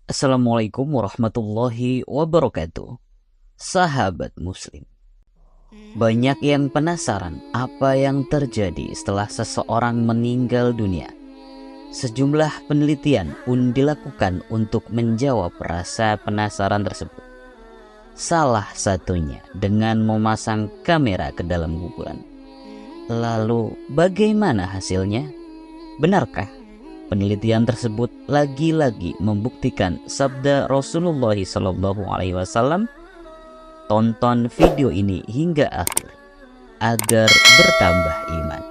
Assalamualaikum warahmatullahi wabarakatuh. Sahabat Muslim, banyak yang penasaran apa yang terjadi setelah seseorang meninggal dunia. Sejumlah penelitian pun dilakukan untuk menjawab rasa penasaran tersebut. Salah satunya dengan memasang kamera ke dalam kuburan. Lalu bagaimana hasilnya? Benarkah penelitian tersebut lagi-lagi membuktikan sabda Rasulullah SAW? Tonton video ini hingga akhir agar bertambah iman.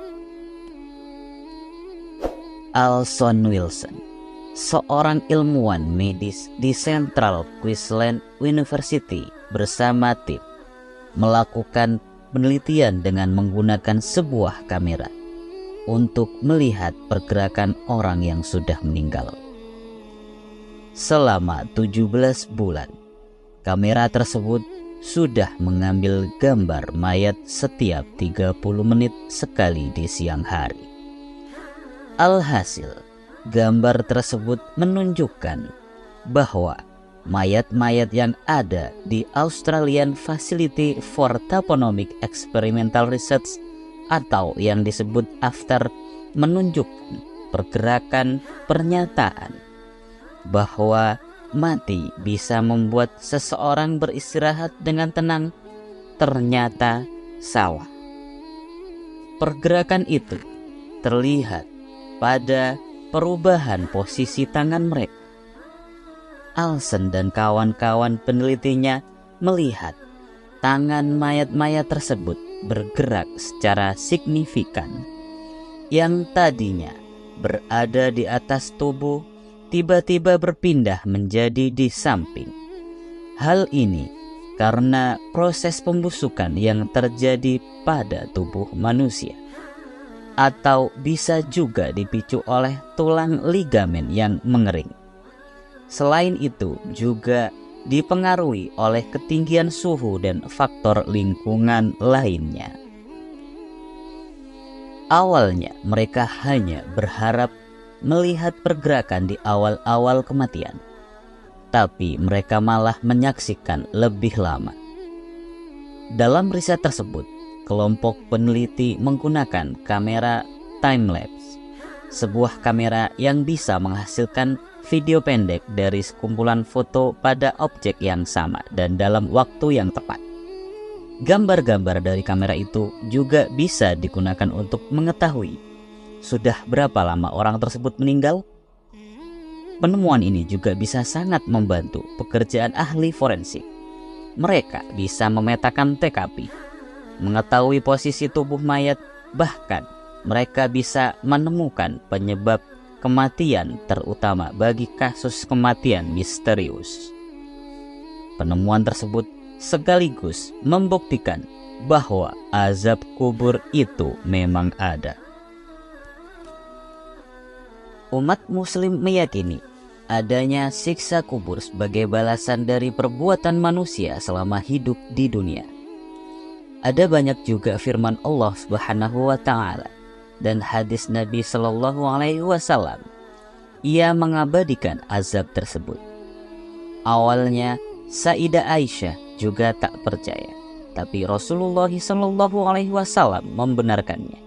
Alson Wilson, seorang ilmuwan medis di Central Queensland University bersama tim, melakukan penelitian dengan menggunakan sebuah kamera untuk melihat pergerakan orang yang sudah meninggal. Selama 17 bulan, kamera tersebut sudah mengambil gambar mayat setiap 30 menit sekali di siang hari. Alhasil, gambar tersebut menunjukkan bahwa mayat-mayat yang ada di Australian Facility for Toponymic Experimental Research atau yang disebut AFTAR menunjukkan pergerakan pernyataan bahwa mati bisa membuat seseorang beristirahat dengan tenang ternyata salah. Pergerakan itu terlihat pada perubahan posisi tangan mereka. Alson dan kawan-kawan penelitinya melihat tangan mayat-mayat tersebut bergerak secara signifikan. Yang tadinya berada di atas tubuh tiba-tiba berpindah menjadi di samping. Hal ini karena proses pembusukan yang terjadi pada tubuh manusia, atau bisa juga dipicu oleh tulang ligamen yang mengering. Selain itu juga dipengaruhi oleh ketinggian suhu dan faktor lingkungan lainnya. Awalnya mereka hanya berharap melihat pergerakan di awal-awal kematian, tapi mereka malah menyaksikan lebih lama. Dalam riset tersebut, kelompok peneliti menggunakan kamera time-lapse, sebuah kamera yang bisa menghasilkan video pendek dari sekumpulan foto pada objek yang sama dan dalam waktu yang tepat. Gambar-gambar dari kamera itu juga bisa digunakan untuk mengetahui sudah berapa lama orang tersebut meninggal. Penemuan ini juga bisa sangat membantu pekerjaan ahli forensik. Mereka bisa memetakan TKP, mengetahui posisi tubuh mayat, bahkan mereka bisa menemukan penyebab kematian terutama bagi kasus kematian misterius. Penemuan tersebut sekaligus membuktikan bahwa azab kubur itu memang ada. Umat muslim meyakini adanya siksa kubur sebagai balasan dari perbuatan manusia selama hidup di dunia. Ada banyak juga firman Allah Subhanahu wa taala dan hadis Nabi Shallallahu alaihi wasallam. Ia mengabadikan azab tersebut. Awalnya Sayyidah Aisyah juga tak percaya, tapi Rasulullah Shallallahu alaihi wasallam membenarkannya.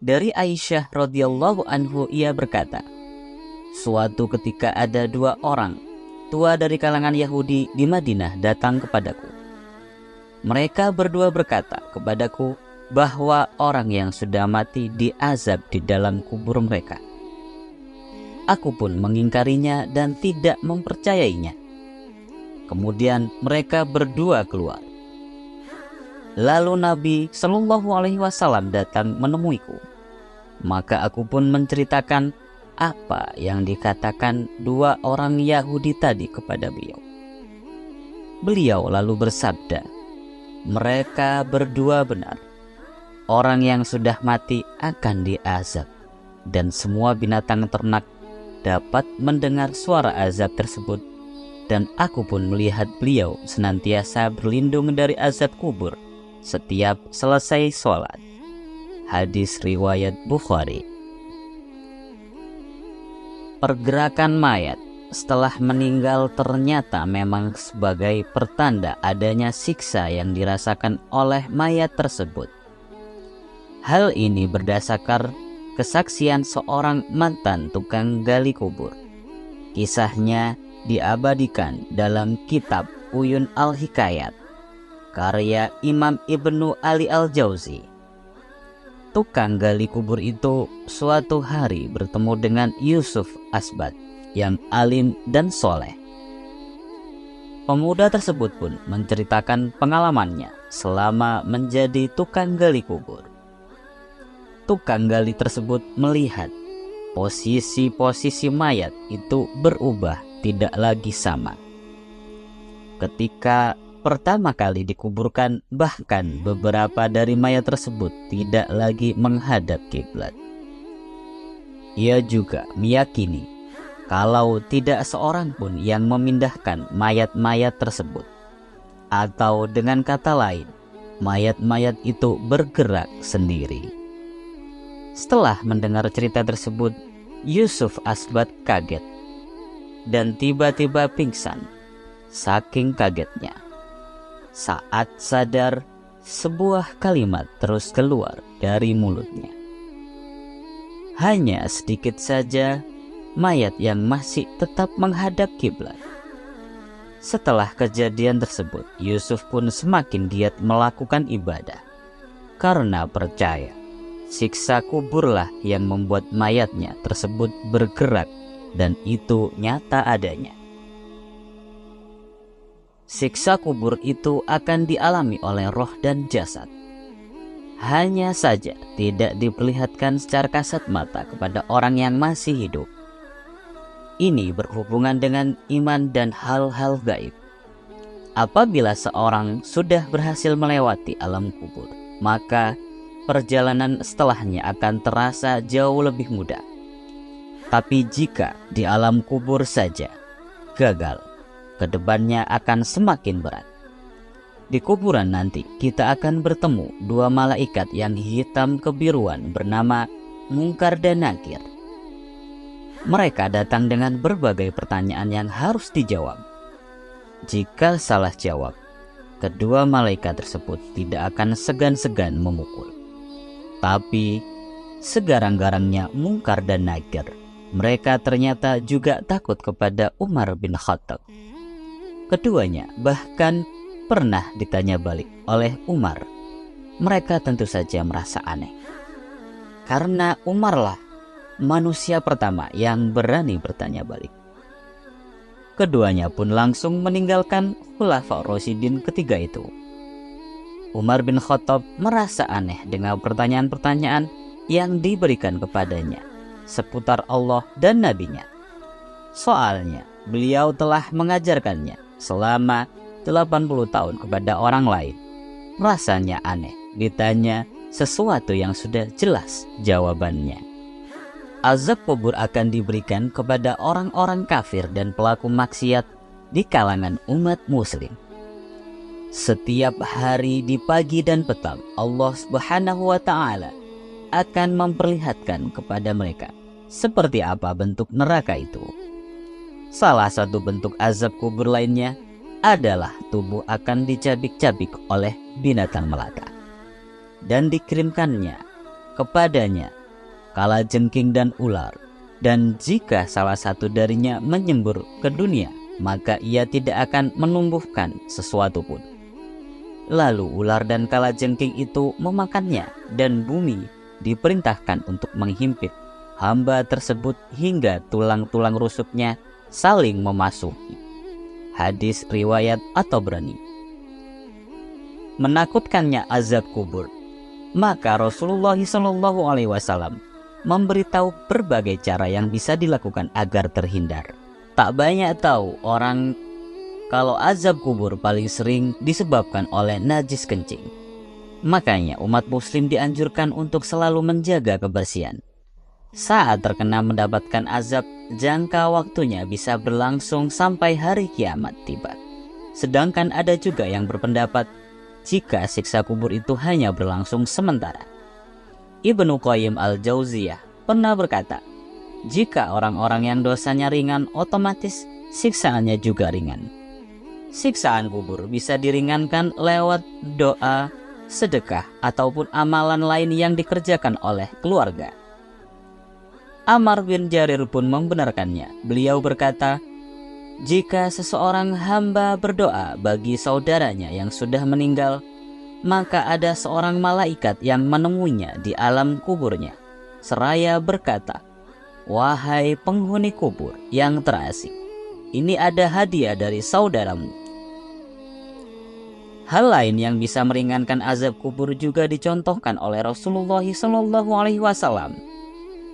Dari Aisyah radhiyallahu anhu ia berkata, suatu ketika ada dua orang tua dari kalangan Yahudi di Madinah datang kepadaku. Mereka berdua berkata kepadaku bahwa orang yang sudah mati diazab di dalam kubur mereka. Aku pun mengingkarinya dan tidak mempercayainya. Kemudian mereka berdua keluar. Lalu Nabi Shallallahu alaihi wasallam datang menemuiku. Maka aku pun menceritakan apa yang dikatakan dua orang Yahudi tadi kepada beliau. Beliau lalu bersabda, mereka berdua benar. Orang yang sudah mati akan diazab, dan semua binatang ternak dapat mendengar suara azab tersebut. Dan aku pun melihat beliau senantiasa berlindung dari azab kubur setiap selesai sholat. Hadis riwayat Bukhari. Pergerakan mayat setelah meninggal ternyata memang sebagai pertanda adanya siksa yang dirasakan oleh mayat tersebut. Hal ini berdasarkan kesaksian seorang mantan tukang gali kubur. Kisahnya diabadikan dalam kitab Uyun Al-Hikayat karya Imam Ibnu Ali Al-Jauzi. Tukang gali kubur itu suatu hari bertemu dengan Yusuf Asbat yang alim dan soleh. Pemuda tersebut pun menceritakan pengalamannya selama menjadi tukang gali kubur. Tukang gali tersebut melihat posisi-posisi mayat itu berubah, tidak lagi sama. Ketika pertama kali dikuburkan, bahkan beberapa dari mayat tersebut tidak lagi menghadap kiblat. Ia juga meyakini kalau tidak seorang pun yang memindahkan mayat-mayat tersebut, atau dengan kata lain, mayat-mayat itu bergerak sendiri. Setelah mendengar cerita tersebut, Yusuf Asbat kaget dan tiba-tiba pingsan saking kagetnya. Saat sadar, sebuah kalimat terus keluar dari mulutnya. Hanya sedikit saja mayat yang masih tetap menghadap kiblat. Setelah kejadian tersebut, Yusuf pun semakin giat melakukan ibadah karena percaya siksa kuburlah yang membuat mayatnya tersebut bergerak, dan itu nyata adanya. Siksa kubur itu akan dialami oleh roh dan jasad. Hanya saja tidak diperlihatkan secara kasat mata kepada orang yang masih hidup. Ini berhubungan dengan iman dan hal-hal gaib. Apabila seorang sudah berhasil melewati alam kubur, maka perjalanan setelahnya akan terasa jauh lebih mudah. Tapi jika di alam kubur saja gagal, kedepannya akan semakin berat. Di kuburan nanti kita akan bertemu dua malaikat yang hitam kebiruan bernama Munkar dan Nakir. Mereka datang dengan berbagai pertanyaan yang harus dijawab. Jika salah jawab, kedua malaikat tersebut tidak akan segan-segan memukul. Tapi segarang-garangnya Munkar dan Nakir, mereka ternyata juga takut kepada Umar bin Khattab. Keduanya bahkan pernah ditanya balik oleh Umar. Mereka tentu saja merasa aneh, karena Umarlah manusia pertama yang berani bertanya balik. Keduanya pun langsung meninggalkan Khulafa Rasyidin ketiga itu. Umar bin Khattab merasa aneh dengan pertanyaan-pertanyaan yang diberikan kepadanya seputar Allah dan Nabi-Nya. Soalnya beliau telah mengajarkannya selama 80 tahun kepada orang lain. Rasanya aneh ditanya sesuatu yang sudah jelas jawabannya. Azab kubur akan diberikan kepada orang-orang kafir dan pelaku maksiat di kalangan umat muslim. Setiap hari di pagi dan petang, Allah Subhanahu wa Ta'ala akan memperlihatkan kepada mereka seperti apa bentuk neraka itu. Salah satu bentuk azab kubur lainnya adalah tubuh akan dicabik-cabik oleh binatang melata dan dikirimkannya kepadanya kalajengking dan ular, dan jika salah satu darinya menyembur ke dunia, maka ia tidak akan menumbuhkan sesuatu pun. Lalu ular dan kalajengking itu memakannya, dan bumi diperintahkan untuk menghimpit hamba tersebut hingga tulang-tulang rusuknya saling memasuki. Hadis riwayat At-Tabrani. Menakutkannya azab kubur, maka Rasulullah SAW memberitahu berbagai cara yang bisa dilakukan agar terhindar. Tak banyak tahu orang kalau azab kubur paling sering disebabkan oleh najis kencing. Makanya umat muslim dianjurkan untuk selalu menjaga kebersihan. Saat terkena mendapatkan azab, jangka waktunya bisa berlangsung sampai hari kiamat tiba. Sedangkan ada juga yang berpendapat jika siksa kubur itu hanya berlangsung sementara. Ibnu Qayyim Al-Jauziyah pernah berkata, Jika orang-orang yang dosanya ringan, otomatis siksaannya juga ringan. Siksaan kubur bisa diringankan lewat doa, sedekah, ataupun amalan lain yang dikerjakan oleh keluarga. Ammar bin Jarir pun membenarkannya. Beliau berkata, jika seseorang hamba berdoa bagi saudaranya yang sudah meninggal, maka ada seorang malaikat yang menemuinya di alam kuburnya, seraya berkata, wahai penghuni kubur yang terasing, ini ada hadiah dari saudaramu. Hal lain yang bisa meringankan azab kubur juga dicontohkan oleh Rasulullah SAW.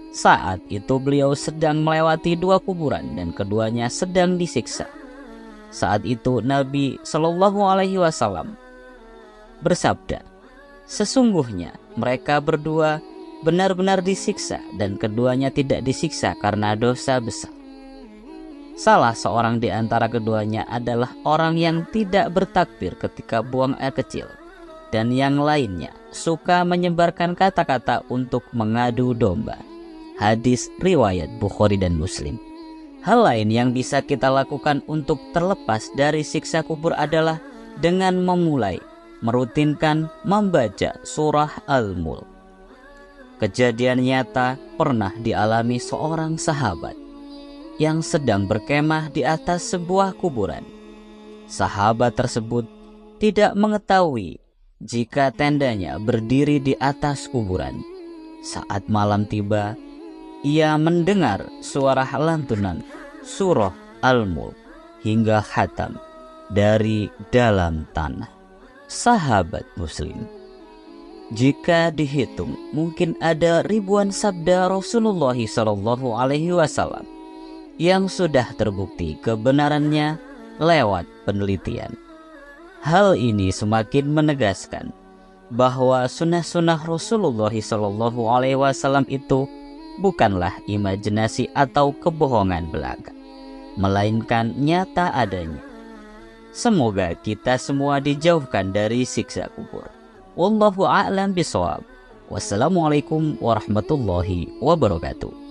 Saat itu beliau sedang melewati dua kuburan dan keduanya sedang disiksa. Saat itu Nabi SAW bersabda, sesungguhnya mereka berdua benar-benar disiksa dan keduanya tidak disiksa karena dosa besar. Salah seorang di antara keduanya adalah orang yang tidak bertakbir ketika buang air kecil, dan yang lainnya suka menyebarkan kata-kata untuk mengadu domba. Hadis riwayat Bukhari dan Muslim. Hal lain yang bisa kita lakukan untuk terlepas dari siksa kubur adalah dengan merutinkan membaca surah Al-Mulk. Kejadian nyata pernah dialami seorang sahabat yang sedang berkemah di atas sebuah kuburan. Sahabat tersebut tidak mengetahui jika tendanya berdiri di atas kuburan. Saat malam tiba, ia mendengar suara lantunan surah Al-Mulk hingga khatam dari dalam tanah. Sahabat muslim, jika dihitung mungkin ada ribuan sabda Rasulullah SAW yang sudah terbukti kebenarannya lewat penelitian. Hal ini semakin menegaskan bahwa sunnah-sunnah Rasulullah SAW itu bukanlah imajinasi atau kebohongan belaka, melainkan nyata adanya. Semoga kita semua dijauhkan dari siksa kubur. Wallahu a'lam bishawab. Wassalamualaikum warahmatullahi wabarakatuh.